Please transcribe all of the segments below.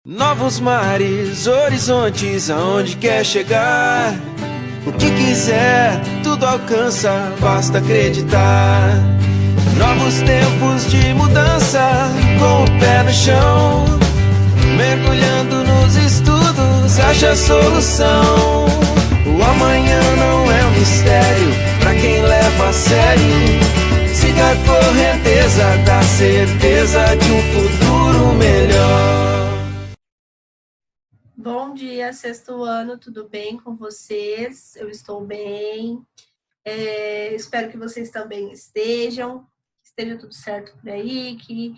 Novos mares, horizontes, aonde quer chegar. O que quiser, tudo alcança, basta acreditar. Novos tempos de mudança, com o pé no chão. Mergulhando nos estudos, acha a solução. O amanhã não é um mistério, pra quem leva a sério. Siga a correnteza da certeza de um futuro melhor. Bom dia, sexto ano, tudo bem com vocês? Eu estou bem. Espero que vocês também estejam, que esteja tudo certo por aí, que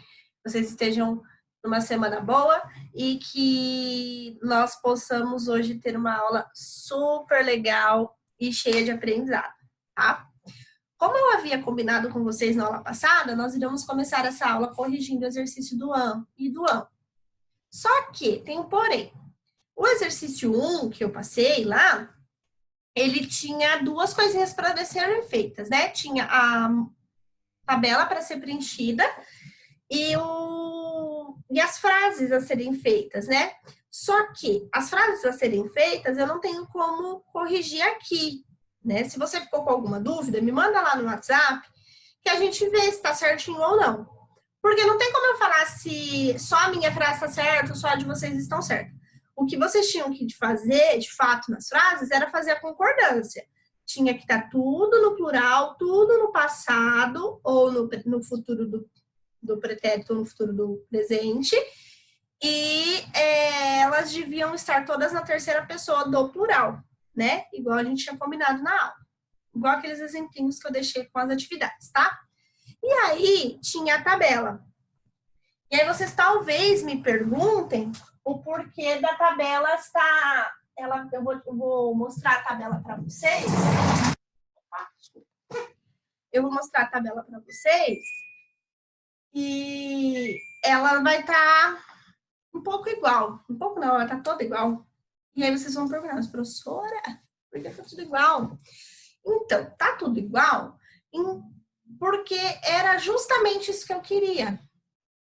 vocês estejam numa semana boa e que nós possamos hoje ter uma aula super legal e cheia de aprendizado, tá? Como eu havia combinado com vocês na aula passada, nós iremos começar essa aula corrigindo o exercício do AN e do AN. Só que tem um porém. O exercício 1 que eu passei lá, ele tinha duas coisinhas para serem feitas, né? Tinha a tabela para ser preenchida e as frases a serem feitas, né? Só que as frases a serem feitas eu não tenho como corrigir aqui, né? Se você ficou com alguma dúvida, me manda lá no WhatsApp que a gente vê se está certinho ou não. Porque não tem como eu falar se só a minha frase está certa ou só a de vocês estão certa. O que vocês tinham que fazer, de fato, nas frases, era fazer a concordância. Tinha que estar tudo no plural, tudo no passado, ou no futuro do pretérito, ou no futuro do presente. E elas deviam estar todas na terceira pessoa do plural, né? Igual a gente tinha combinado na aula. Igual aqueles exemplinhos que eu deixei com as atividades, tá? E aí, tinha a tabela. E aí, vocês talvez me perguntem o porquê da tabela está... Eu vou mostrar a tabela para vocês. Eu vou mostrar a tabela para vocês. E ela vai estar um pouco igual. Um pouco não, ela está toda igual. E aí vocês vão perguntar, mas professora, por que está tudo igual? Então, tá tudo igual porque era justamente isso que eu queria.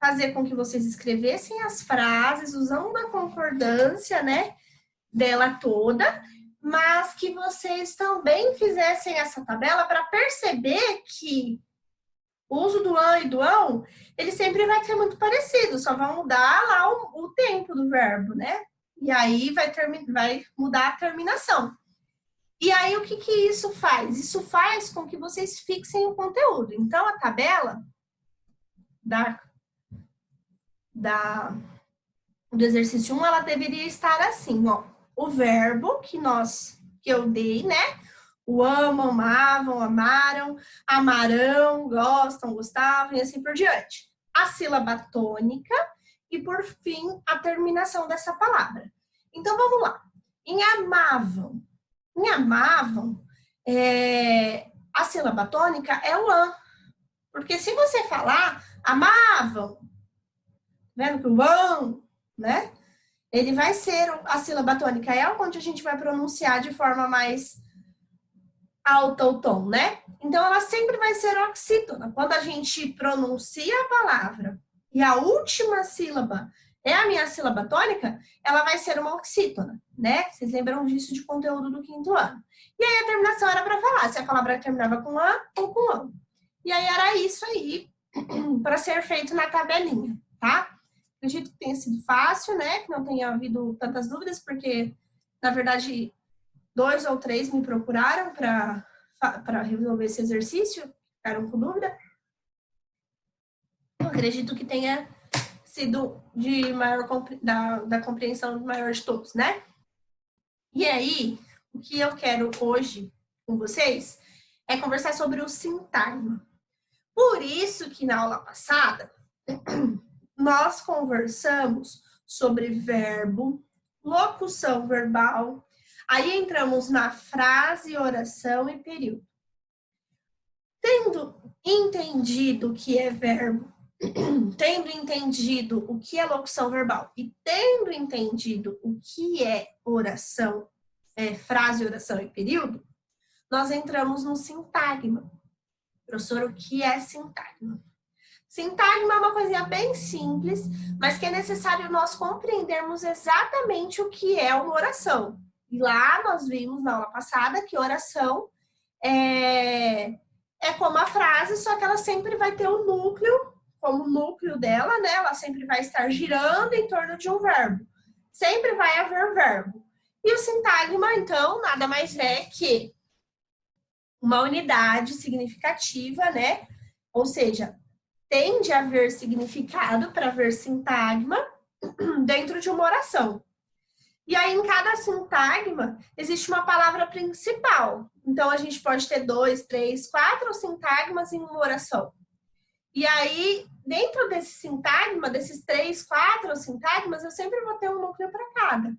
Fazer com que vocês escrevessem as frases usando a concordância, né, dela toda, mas que vocês também fizessem essa tabela para perceber que o uso do an e do ão, ele sempre vai ser muito parecido, só vai mudar lá o tempo do verbo, né? E aí vai mudar a terminação. E aí o que isso faz? Isso faz com que vocês fixem o conteúdo. Então, a tabela do exercício 1, ela deveria estar assim, ó. O verbo que eu dei, né? O amam, amavam, amaram, amarão, gostam, gostavam e assim por diante. A sílaba tônica e, por fim, a terminação dessa palavra. Então, vamos lá. Em amavam, a sílaba tônica é o an. Porque se você falar amavam, vendo que o vão, né? Ele vai ser a sílaba tônica, é onde a gente vai pronunciar de forma mais alta o tom, né? Então, ela sempre vai ser oxítona. Quando a gente pronuncia a palavra e a última sílaba é a minha sílaba tônica, ela vai ser uma oxítona, né? Vocês lembram disso de conteúdo do quinto ano. E aí, a terminação era para falar se a palavra terminava com an ou com ão. E aí, era isso aí para ser feito na tabelinha, tá? Acredito que tenha sido fácil, né? Que não tenha havido tantas dúvidas, porque, na verdade, 2 ou 3 me procuraram para resolver esse exercício, ficaram com dúvida. Eu acredito que tenha sido de maior da compreensão maior de todos, né? E aí, o que eu quero hoje com vocês é conversar sobre o sintagma. Por isso que na aula passada nós conversamos sobre verbo, locução verbal, aí entramos na frase, oração e período. Tendo entendido o que é verbo, tendo entendido o que é locução verbal e tendo entendido o que é oração, frase, oração e período, nós entramos no sintagma. Professor, o que é sintagma? Sintagma é uma coisinha bem simples, mas que é necessário nós compreendermos exatamente o que é uma oração. E lá nós vimos na aula passada que oração é como a frase, só que ela sempre vai ter um núcleo, como o núcleo dela, né? Ela sempre vai estar girando em torno de um verbo. Sempre vai haver verbo. E o sintagma, então, nada mais é que uma unidade significativa, né? Ou seja, tem de haver significado para haver sintagma dentro de uma oração. E aí, em cada sintagma, existe uma palavra principal. Então, a gente pode ter 2, 3, 4 sintagmas em uma oração. E aí, dentro desse sintagma, desses 3, 4 sintagmas, eu sempre vou ter um núcleo para cada.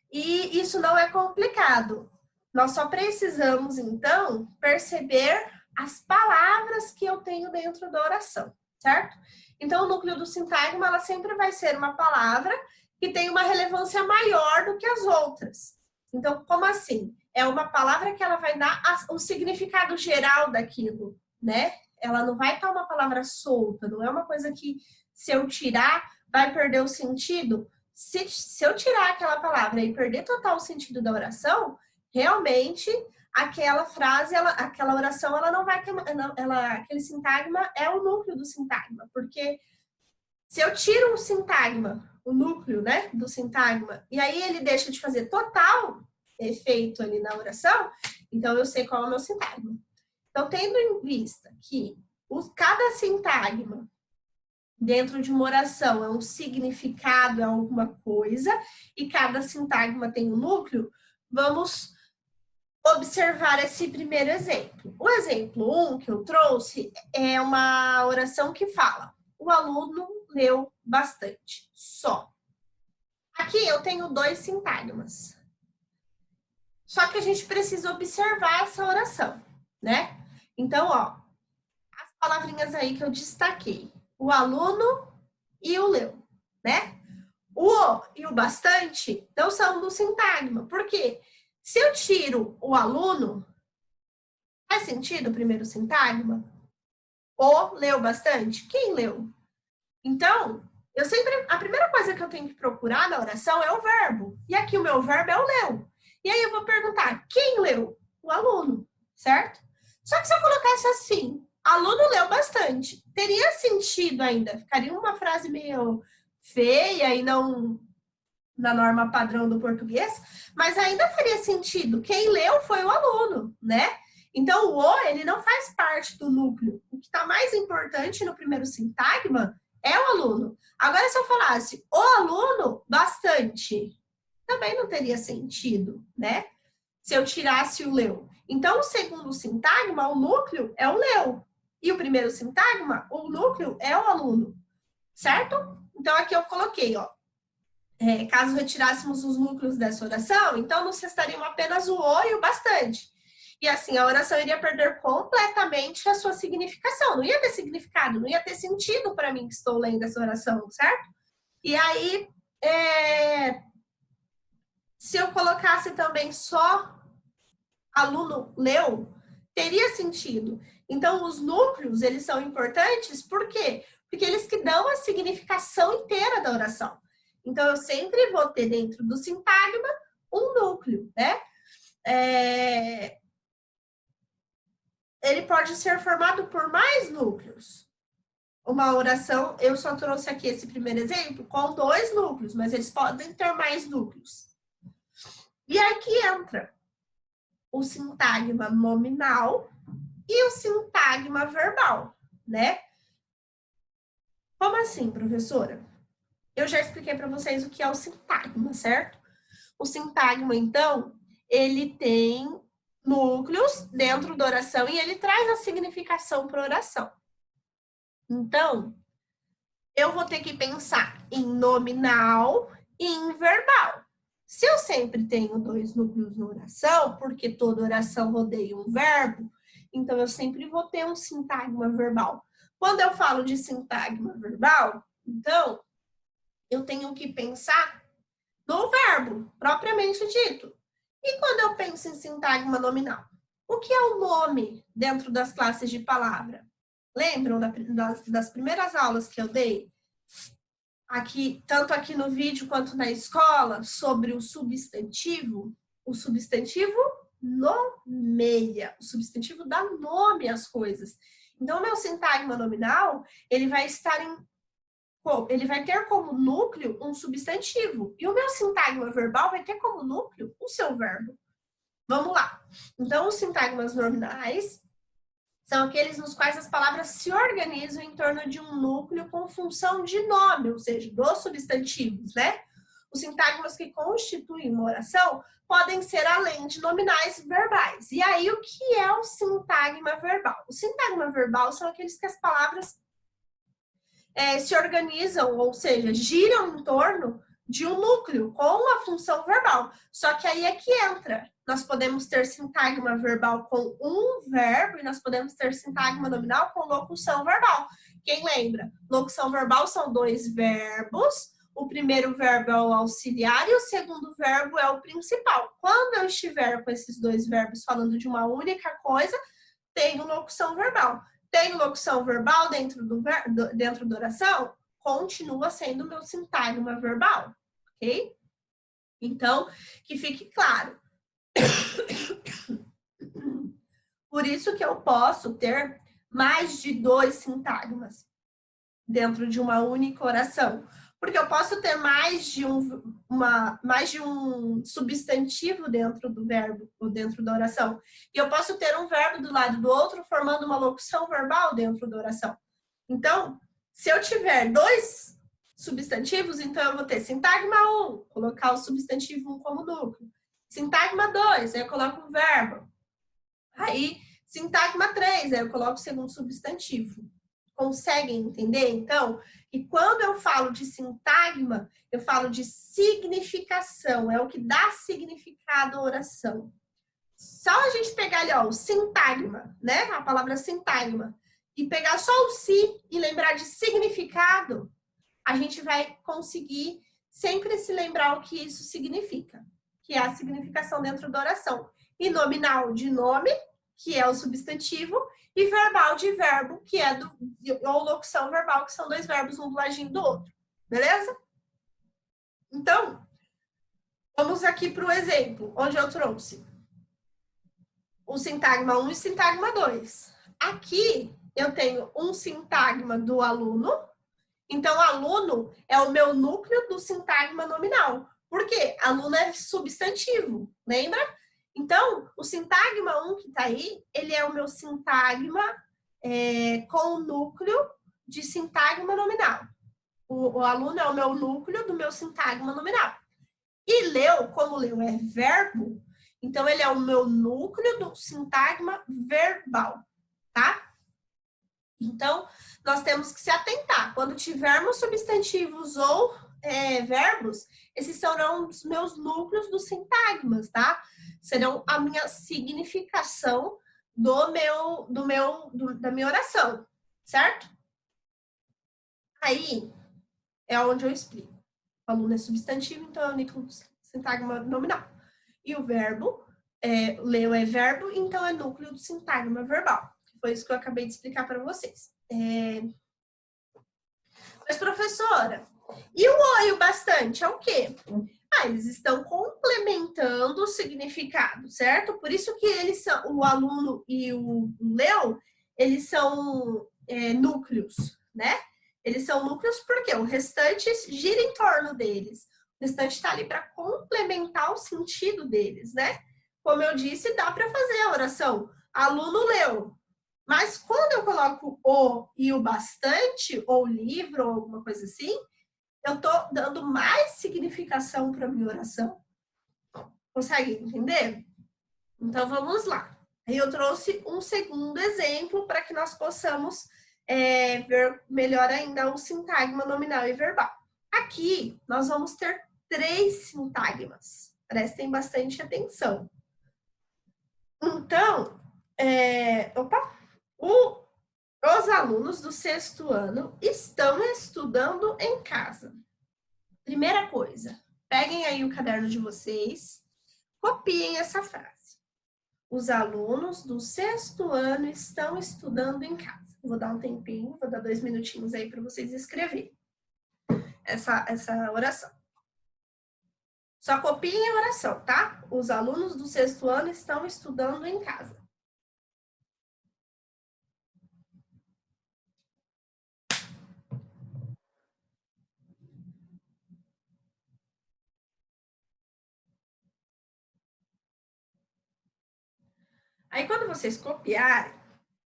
E isso não é complicado. Nós só precisamos, então, perceber as palavras que eu tenho dentro da oração, certo? Então, o núcleo do sintagma, ela sempre vai ser uma palavra que tem uma relevância maior do que as outras. Então, como assim? É uma palavra que ela vai dar o significado geral daquilo, né? Ela não vai estar uma palavra solta, não é uma coisa que, se eu tirar, vai perder o sentido. Se eu tirar aquela palavra e perder total o sentido da oração, realmente aquela frase, aquela oração, ela não vai ter, aquele sintagma é o núcleo do sintagma, porque se eu tiro o sintagma, o núcleo, né, do sintagma, e aí ele deixa de fazer total efeito ali na oração, então eu sei qual é o meu sintagma. Então, tendo em vista que cada sintagma dentro de uma oração é um significado, é alguma coisa, e cada sintagma tem um núcleo, vamos observar esse primeiro exemplo. O exemplo 1 que eu trouxe é uma oração que fala: o aluno leu bastante, só. Aqui eu tenho 2 sintagmas. Só que a gente precisa observar essa oração, né? Então, ó, as palavrinhas aí que eu destaquei: o aluno e o leu, né? O e o bastante não são do sintagma. Por quê? Se eu tiro o aluno, faz sentido o primeiro sintagma? O leu bastante? Quem leu? Então, a primeira coisa que eu tenho que procurar na oração é o verbo. E aqui o meu verbo é o leu. E aí eu vou perguntar: quem leu? O aluno, certo? Só que se eu colocasse assim: aluno leu bastante, teria sentido ainda. Ficaria uma frase meio feia e não na norma padrão do português, mas ainda faria sentido. Quem leu foi o aluno, né? Então, o ele não faz parte do núcleo. O que está mais importante no primeiro sintagma é o aluno. Agora, se eu falasse o aluno bastante, também não teria sentido, né? Se eu tirasse o leu. Então, o segundo sintagma, o núcleo, é o leu. E o primeiro sintagma, o núcleo, é o aluno. Certo? Então, aqui eu coloquei, ó. Caso retirássemos os núcleos dessa oração, então nos restariam apenas o e o bastante. E assim, a oração iria perder completamente a sua significação. Não ia ter significado, não ia ter sentido para mim que estou lendo essa oração, certo? E aí, se eu colocasse também só aluno leu, teria sentido. Então, os núcleos, eles são importantes, por quê? Porque eles que dão a significação inteira da oração. Então, eu sempre vou ter dentro do sintagma um núcleo, né? Ele pode ser formado por mais núcleos. Uma oração, eu só trouxe aqui esse primeiro exemplo com 2 núcleos, mas eles podem ter mais núcleos. E aqui entra o sintagma nominal e o sintagma verbal, né? Como assim, professora? Eu já expliquei para vocês o que é o sintagma, certo? O sintagma, então, ele tem núcleos dentro da oração e ele traz a significação para a oração. Então, eu vou ter que pensar em nominal e em verbal. Se eu sempre tenho 2 núcleos na oração, porque toda oração rodeia um verbo, então eu sempre vou ter um sintagma verbal. Quando eu falo de sintagma verbal, então, eu tenho que pensar no verbo, propriamente dito. E quando eu penso em sintagma nominal? O que é o nome dentro das classes de palavra? Lembram das primeiras aulas que eu dei? Aqui, tanto aqui no vídeo quanto na escola, sobre o substantivo? O substantivo nomeia, o substantivo dá nome às coisas. Então, o meu sintagma nominal, ele vai ter como núcleo um substantivo. E o meu sintagma verbal vai ter como núcleo o seu verbo. Vamos lá. Então, os sintagmas nominais são aqueles nos quais as palavras se organizam em torno de um núcleo com função de nome, ou seja, dos substantivos, né? Os sintagmas que constituem uma oração podem ser além de nominais verbais. E aí, o que é o sintagma verbal? O sintagma verbal são aqueles que as palavras se organizam, ou seja, giram em torno de um núcleo com a função verbal. Só que aí é que entra. Nós podemos ter sintagma verbal com um verbo e nós podemos ter sintagma nominal com locução verbal. Quem lembra? Locução verbal são 2 verbos. O primeiro verbo é o auxiliar e o segundo verbo é o principal. Quando eu estiver com esses 2 verbos falando de uma única coisa, tenho locução verbal. Tenho locução verbal dentro da oração? Continua sendo meu sintagma verbal, ok? Então, que fique claro. Por isso que eu posso ter mais de 2 sintagmas dentro de uma única oração. Porque eu posso ter mais de um substantivo dentro do verbo, ou dentro da oração. E eu posso ter um verbo do lado do outro, formando uma locução verbal dentro da oração. Então, se eu tiver 2 substantivos, então eu vou ter sintagma 1, colocar o substantivo 1 como núcleo. Sintagma 2, aí eu coloco o verbo. Aí, sintagma 3, aí eu coloco o segundo substantivo. Conseguem entender, então? E quando eu falo de sintagma, eu falo de significação, é o que dá significado à oração. Só a gente pegar ali, ó, o sintagma, né? A palavra sintagma, e pegar só o si e lembrar de significado, a gente vai conseguir sempre se lembrar o que isso significa, que é a significação dentro da oração. E nominal de nome, que é o substantivo, e verbal de verbo, que é ou locução verbal, que são 2 verbos, um do ladinho do outro. Beleza? Então, vamos aqui para o exemplo, onde eu trouxe o sintagma 1 e sintagma 2. Aqui, eu tenho um sintagma do aluno. Então, aluno é o meu núcleo do sintagma nominal. Por quê? Aluno é substantivo, lembra? Então, o sintagma 1 que está aí, ele é o meu sintagma com o núcleo de sintagma nominal. O aluno é o meu núcleo do meu sintagma nominal. E leu, como leu é verbo, então ele é o meu núcleo do sintagma verbal, tá? Então, nós temos que se atentar. Quando tivermos substantivos ou verbos, esses serão os meus núcleos dos sintagmas, tá? Serão a minha significação da minha oração, certo? Aí é onde eu explico. O aluno é substantivo, então é o núcleo do sintagma nominal. E o verbo, leu é verbo, então é núcleo do sintagma verbal. Foi isso que eu acabei de explicar para vocês. Mas, professora, e o o e o bastante é o quê? Eles estão complementando o significado, certo? Por isso que eles são, o aluno e o leu, eles são núcleos, né? Eles são núcleos porque o restante gira em torno deles. O restante está ali para complementar o sentido deles, né? Como eu disse, dá para fazer a oração. Aluno leu. Mas quando eu coloco o e o bastante, ou livro, ou alguma coisa assim, eu estou dando mais significação para a minha oração. Consegue entender? Então, vamos lá. Aí eu trouxe um segundo exemplo para que nós possamos ver melhor ainda o sintagma nominal e verbal. Aqui, nós vamos ter 3 sintagmas. Prestem bastante atenção. Então, os alunos do 6º ano estão estudando em casa. Primeira coisa, peguem aí o caderno de vocês, copiem essa frase. Os alunos do 6º ano estão estudando em casa. Vou dar um tempinho, vou dar 2 minutinhos aí para vocês escreverem essa oração. Só copiem a oração, tá? Os alunos do 6º ano estão estudando em casa. Aí, quando vocês copiarem,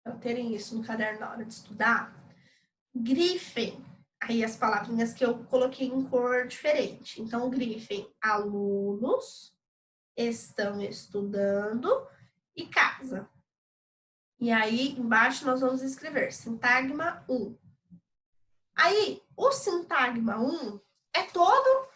para terem isso no caderno na hora de estudar, grifem aí as palavrinhas que eu coloquei em cor diferente. Então, grifem alunos, estão estudando e casa. E aí, embaixo, nós vamos escrever sintagma 1. Aí, o sintagma 1 é todo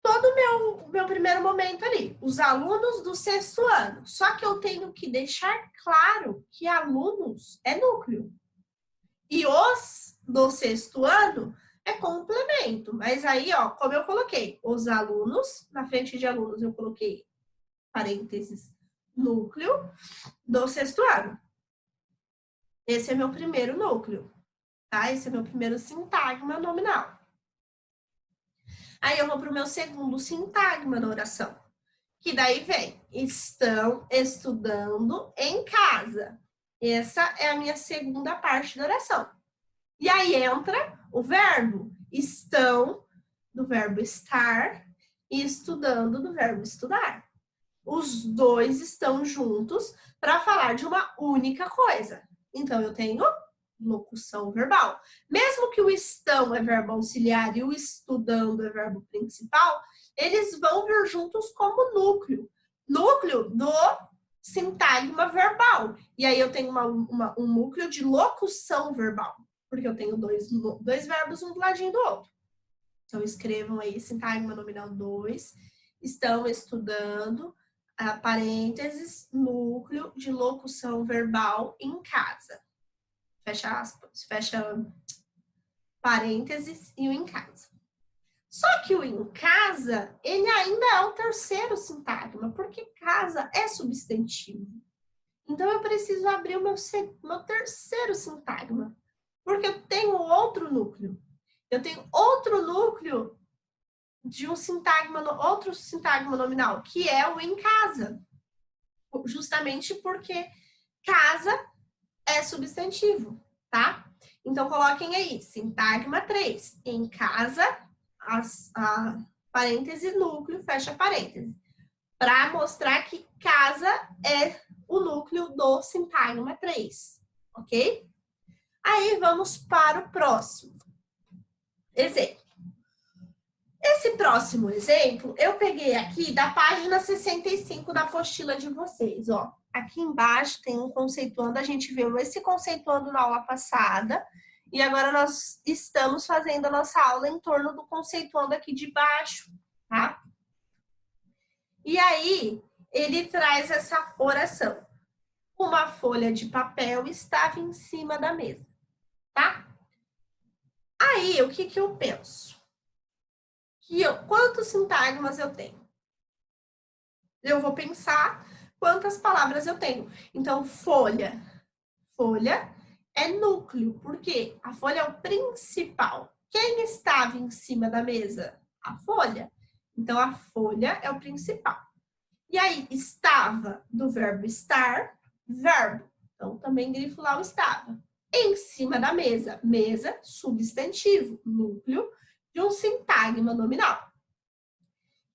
o meu primeiro momento ali. Os alunos do 6º ano. Só que eu tenho que deixar claro que alunos é núcleo. E os do 6º ano é complemento. Mas aí, ó, como eu coloquei os alunos, na frente de alunos eu coloquei parênteses núcleo do 6º ano. Esse é meu primeiro núcleo, tá? Esse é meu primeiro sintagma nominal. Aí eu vou para o meu segundo sintagma da oração, que daí vem, estão estudando em casa. Essa é a minha segunda parte da oração. E aí entra o verbo, estão, do verbo estar, e estudando, do verbo estudar. Os dois estão juntos para falar de uma única coisa. Então, eu tenho locução verbal. Mesmo que o estão é verbo auxiliar e o estudando é verbo principal, eles vão vir juntos como núcleo. Núcleo do sintagma verbal. E aí eu tenho um núcleo de locução verbal, porque eu tenho dois verbos um do ladinho do outro. Então, escrevam aí sintagma nominal 2, estão estudando, parênteses, núcleo de locução verbal em casa. Fecha aspas, fecha parênteses e o em casa. Só que o em casa, ele ainda é o terceiro sintagma, porque casa é substantivo. Então, eu preciso abrir o meu terceiro sintagma, porque eu tenho outro núcleo. Eu tenho outro núcleo de outro sintagma nominal, que é o em casa. Justamente porque casa é substantivo, tá? Então, coloquem aí, sintagma 3. Em casa, parêntese, núcleo, fecha parêntese. Para mostrar que casa é o núcleo do sintagma 3, ok? Aí, vamos para o próximo exemplo. Esse próximo exemplo, eu peguei aqui da página 65 da apostila de vocês, ó. Aqui embaixo tem um conceituando, a gente viu esse conceituando na aula passada, e agora nós estamos fazendo a nossa aula em torno do conceituando aqui de baixo, tá? E aí, ele traz essa oração. Uma folha de papel estava em cima da mesa, tá? Aí, o que eu penso? Quantos sintagmas eu tenho? Eu vou pensar quantas palavras eu tenho. Então, folha. Folha é núcleo, porque a folha é o principal. Quem estava em cima da mesa? A folha. Então, a folha é o principal. E aí, estava, do verbo estar, verbo. Então, também grifo lá o estava. Em cima da mesa. Mesa, substantivo. Núcleo de um sintagma nominal.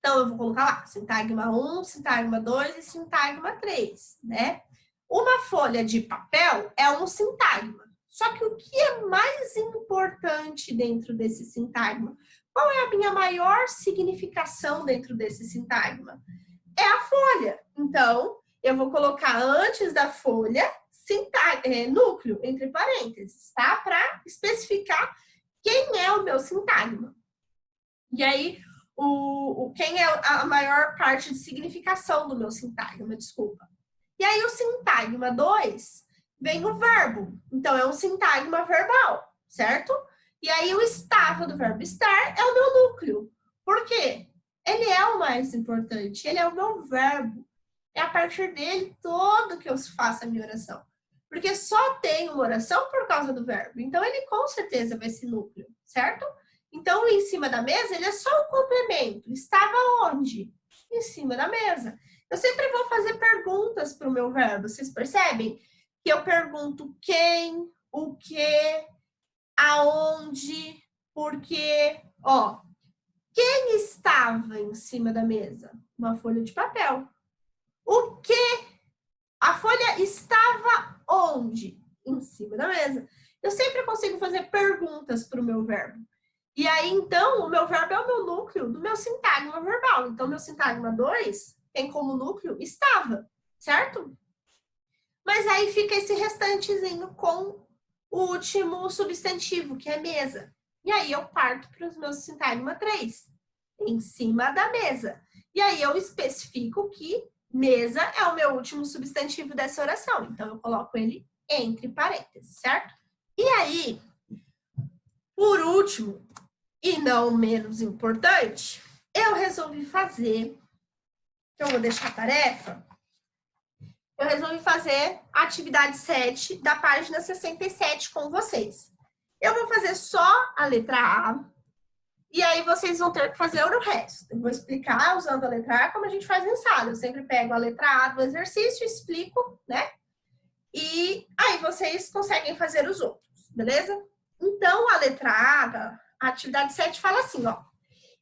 Então, eu vou colocar lá, sintagma 1, sintagma 2 e sintagma 3, né? Uma folha de papel é um sintagma. Só que o que é mais importante dentro desse sintagma? Qual é a minha maior significação dentro desse sintagma? É a folha. Então, eu vou colocar antes da folha, núcleo, entre parênteses, tá? Para especificar quem é o meu sintagma. E aí, quem é a maior parte de significação do meu sintagma, desculpa. E aí, o sintagma 2 vem o verbo. Então, é um sintagma verbal, certo? E aí, o estava do verbo estar é o meu núcleo. Por quê? Ele é o mais importante, ele é o meu verbo. É a partir dele todo que eu faço a minha oração. Porque só tem uma oração por causa do verbo. Então, ele com certeza vai ser núcleo, certo? Então, em cima da mesa, ele é só um complemento. Estava onde? Em cima da mesa. Eu sempre vou fazer perguntas para o meu verbo. Vocês percebem? Que eu pergunto quem, o que, aonde, por quê. Ó, quem estava em cima da mesa? Uma folha de papel. O que? A folha estava onde? Em cima da mesa. Eu sempre consigo fazer perguntas para o meu verbo. E aí, então, o meu verbo é o meu núcleo do meu sintagma verbal. Então, meu sintagma 2 tem como núcleo estava, certo? Mas aí fica esse restantezinho com o último substantivo, que é mesa. E aí eu parto para os meus sintagma 3, em cima da mesa. E aí eu especifico que mesa é o meu último substantivo dessa oração. Então, eu coloco ele entre parênteses, certo? E aí, por último, e não menos importante, eu resolvi fazer, que eu vou deixar a tarefa, eu resolvi fazer a atividade 7 da página 67 com vocês. Eu vou fazer só a letra A, e aí vocês vão ter que fazer o resto. Eu vou explicar usando a letra A como a gente faz em sala. Eu sempre pego a letra A do exercício, explico, né? E aí vocês conseguem fazer os outros, beleza? Então, a letra A, a atividade 7 fala assim, ó.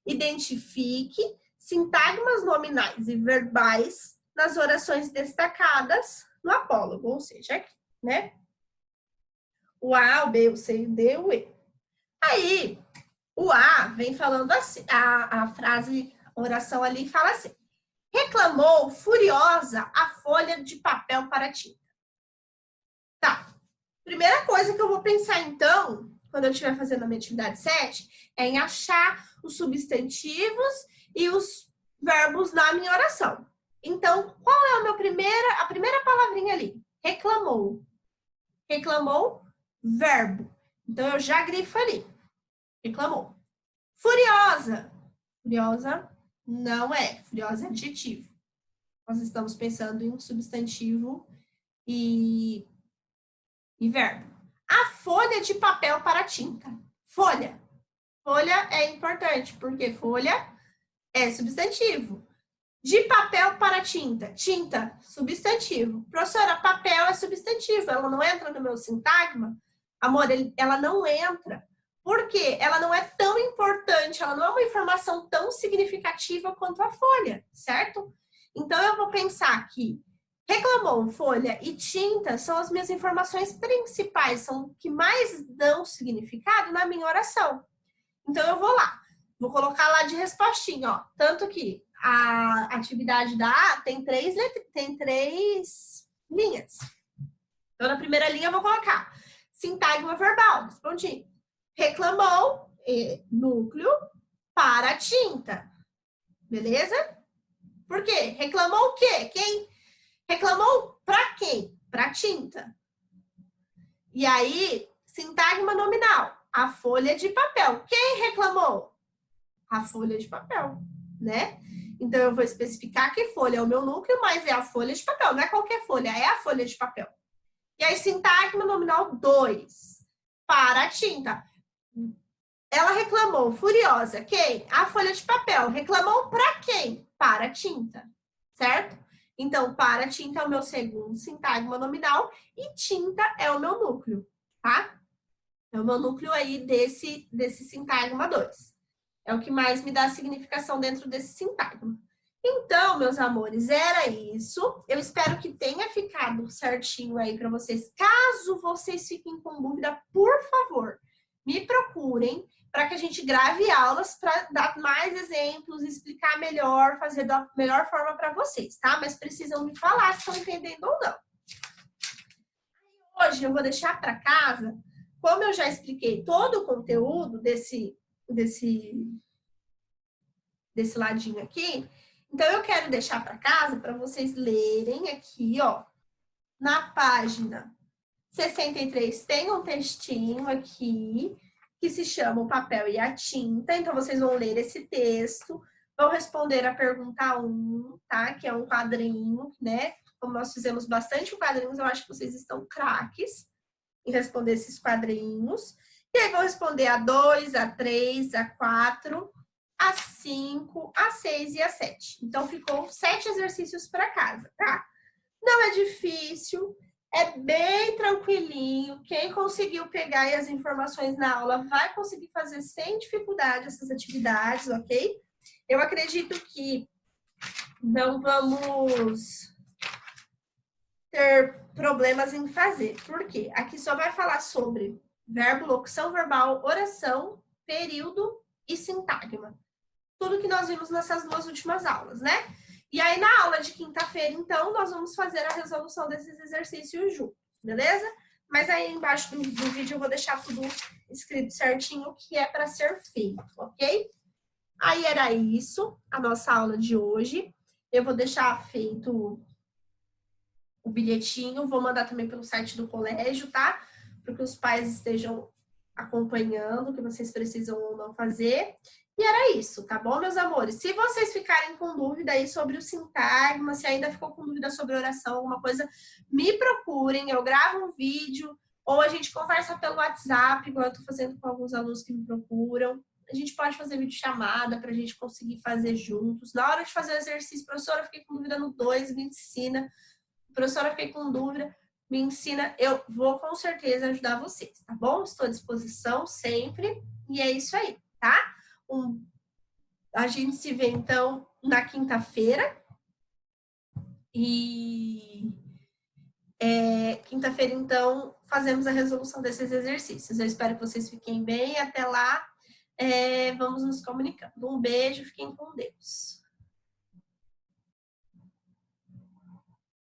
Identifique sintagmas nominais e verbais nas orações destacadas no apólogo, ou seja, aqui, né? O A, o B, o C, o D, o E. Aí, o A vem falando assim, a frase, a oração ali fala assim, reclamou furiosa a folha de papel para tinta. Tá, primeira coisa que eu vou pensar então, quando eu estiver fazendo a minha atividade 7, é em achar os substantivos e os verbos na minha oração. Então, qual é a primeira palavrinha ali? Reclamou. Reclamou, verbo. Então, eu já grifo ali. Reclamou. Furiosa. Furiosa não é. Furiosa é adjetivo. Nós estamos pensando em um substantivo e verbo. A folha de papel para tinta. Folha. Folha é importante, porque folha é substantivo. De papel para tinta. Tinta, substantivo. Professora, papel é substantivo. Ela não entra no meu sintagma? Amor, ela não entra. Por quê? Ela não é tão importante, ela não é uma informação tão significativa quanto a folha, certo? Então, eu vou pensar que reclamou, folha e tinta são as minhas informações principais, são o que mais dão significado na minha oração. Então, eu vou lá, vou colocar lá de respostinha, ó. Tanto que a atividade da A tem três linhas. Então, na primeira linha, eu vou colocar sintagma verbal, respondi. Reclamou, núcleo, para tinta. Beleza? Por quê? Reclamou o quê? Quem? Reclamou para quem? Para tinta. E aí, sintagma nominal, a folha de papel. Quem reclamou? A folha de papel, né? Então, eu vou especificar que folha é o meu núcleo, mas é a folha de papel. Não é qualquer folha, é a folha de papel. E aí, sintagma nominal 2, para a tinta. Ela reclamou, furiosa. Quem? A folha de papel. Reclamou para quem? Para a tinta, certo? Então, para tinta é o meu segundo sintagma nominal e tinta é o meu núcleo, tá? É o meu núcleo aí desse sintagma 2. É o que mais me dá significação dentro desse sintagma. Então, meus amores, era isso. Eu espero que tenha ficado certinho aí para vocês. Caso vocês fiquem com dúvida, por favor, me procurem para que a gente grave aulas para dar mais exemplos, explicar melhor, fazer da melhor forma para vocês, tá? Mas precisam me falar se estão entendendo ou não. Hoje eu vou deixar para casa, como eu já expliquei todo o conteúdo desse ladinho aqui, então eu quero deixar para casa para vocês lerem aqui, ó, na página 63 tem um textinho aqui que se chama O Papel e a Tinta. Então, vocês vão ler esse texto, vão responder a pergunta 1, tá? Que é um quadrinho, né? como nós fizemos bastante quadrinhos, eu acho que vocês estão craques em responder esses quadrinhos. E aí vou responder a 2, a 3, a 4, a 5, a 6 e a 7. Então, ficou 7 exercícios para casa, tá? Não é difícil, é bem tranquilinho. Quem conseguiu pegar aí as informações na aula vai conseguir fazer sem dificuldade essas atividades, ok? Eu acredito que não vamos ter problemas em fazer. Por quê? Aqui só vai falar sobre verbo, locução verbal, oração, período e sintagma. Tudo que nós vimos nessas 2 últimas aulas, né? E aí, na aula de quinta-feira, então, nós vamos fazer a resolução desses exercícios juntos, beleza? Mas aí embaixo do vídeo eu vou deixar tudo escrito certinho o que é para ser feito, ok? Aí era isso, a nossa aula de hoje. Eu vou deixar feito o bilhetinho, vou mandar também pelo site do colégio, tá? Para que os pais estejam acompanhando o que vocês precisam ou não fazer. E era isso, tá bom, meus amores? Se vocês ficarem com dúvida aí sobre o sintagma, se ainda ficou com dúvida sobre oração, alguma coisa, me procurem, eu gravo um vídeo, ou a gente conversa pelo WhatsApp, igual eu tô fazendo com alguns alunos que me procuram. A gente pode fazer videochamada para a gente conseguir fazer juntos. Na hora de fazer o exercício, professora, fiquei com dúvida no 2, me ensina. Professora, fiquei com dúvida, me ensina. Eu vou com certeza ajudar vocês, tá bom? Estou à disposição sempre. E é isso aí, tá? A gente se vê, então, na quinta-feira. E quinta-feira, então, fazemos a resolução desses exercícios. Eu espero que vocês fiquem bem. Até lá, vamos nos comunicando. Um beijo, fiquem com Deus.